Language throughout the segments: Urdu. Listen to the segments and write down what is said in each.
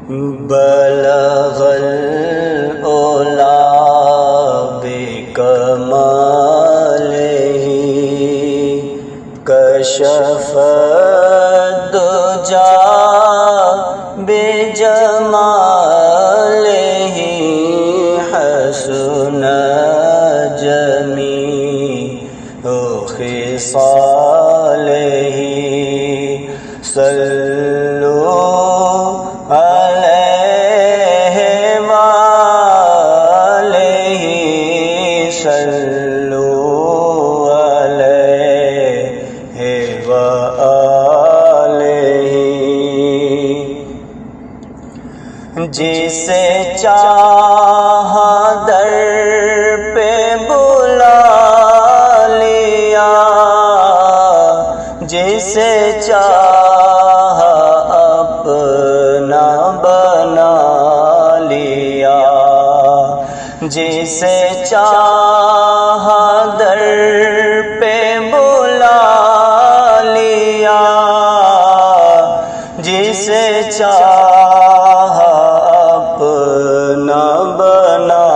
بلغ العلا بکمالہ کشف الدجا بجمالہ حسن جمیع خصالہ صلو علیہ وآلہ صلو علیہ وآلہ جسے چاہا در پہ بلا لیا جسے چاہا اپنا بنا لیا جسے چاہا در پہ بلا لیا جسے چاہا اپنا بنا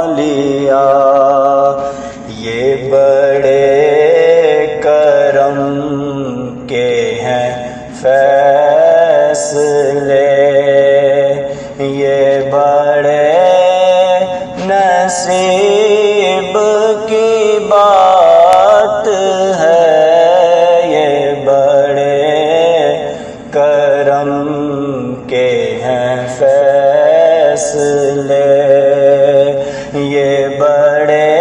لیا یہ بڑے کرم کے ہیں فیصلے یہ بڑے نصیب کی بات ہے یہ بڑے کرم کے ہیں فیصلے یہ بڑے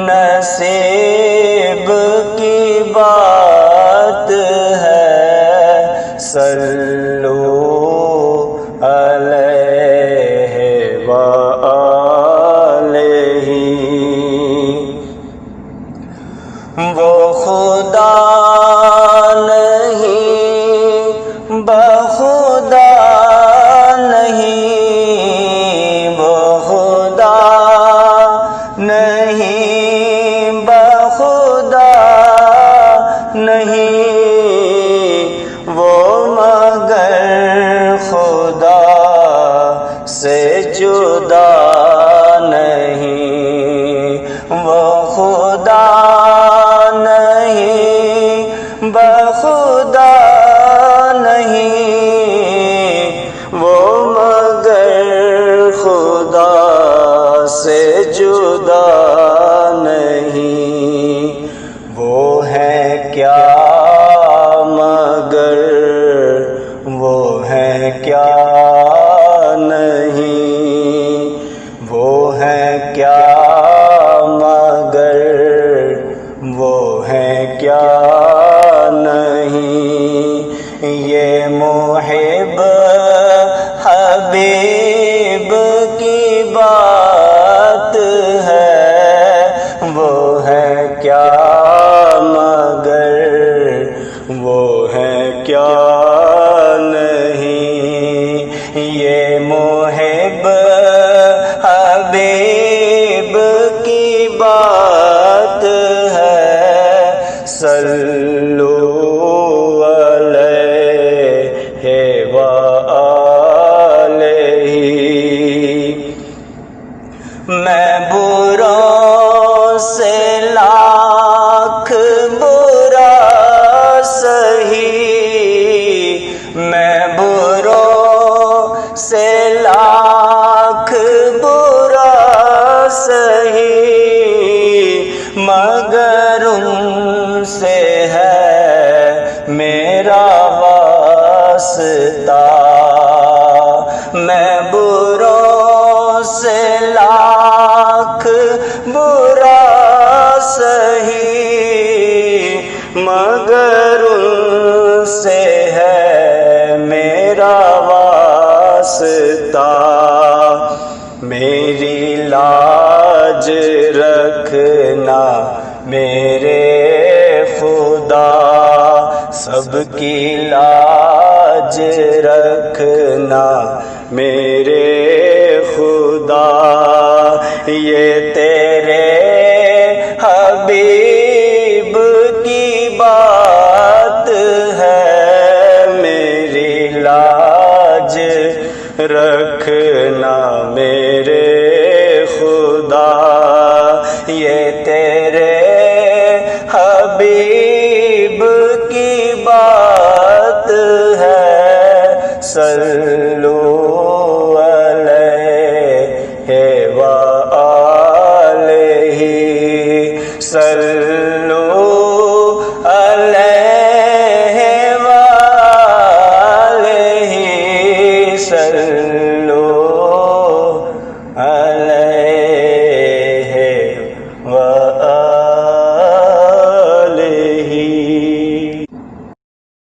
نصیب کی بات ہے صلو علیہ وآلہ وہ خدا نہیں بخدا نہیں وہ خدا نہیں بخدا نہیں وہ مگر خدا سے جدا نہیں وہ خدا نہیں بخدا نہیں وہ مگر خدا سے جدا نہیں وہ ہے کیا مگر وہ ہے کیا نہیں وہ ہے کیا مگر وہ ہے کیا نہیں یہ محب حبیب کی بات ہے وہ ہے کیا مگر وہ ہے کیا نہیں یہ محب حبیب کی بات ہے صلو علیہ وآلہ میں بروں سے لاکھ برا سہی میں بروں سے لاکھ برا سہی مگر ان سے ہے میرا واسطہ میں بروں سے لاکھ برا سہی مگر ان سے ہے میرا واسطہ میری لاج رکھنا میرے خدا سب کی لاج رکھنا میرے خدا یہ تیرے حبیب کی بات ہے میری لاج رکھنا میرے خدا، یہ تیرے حبیب کی بات ہے، صلو علیہ وآلہ، صلو علیہ وآلہ، صلو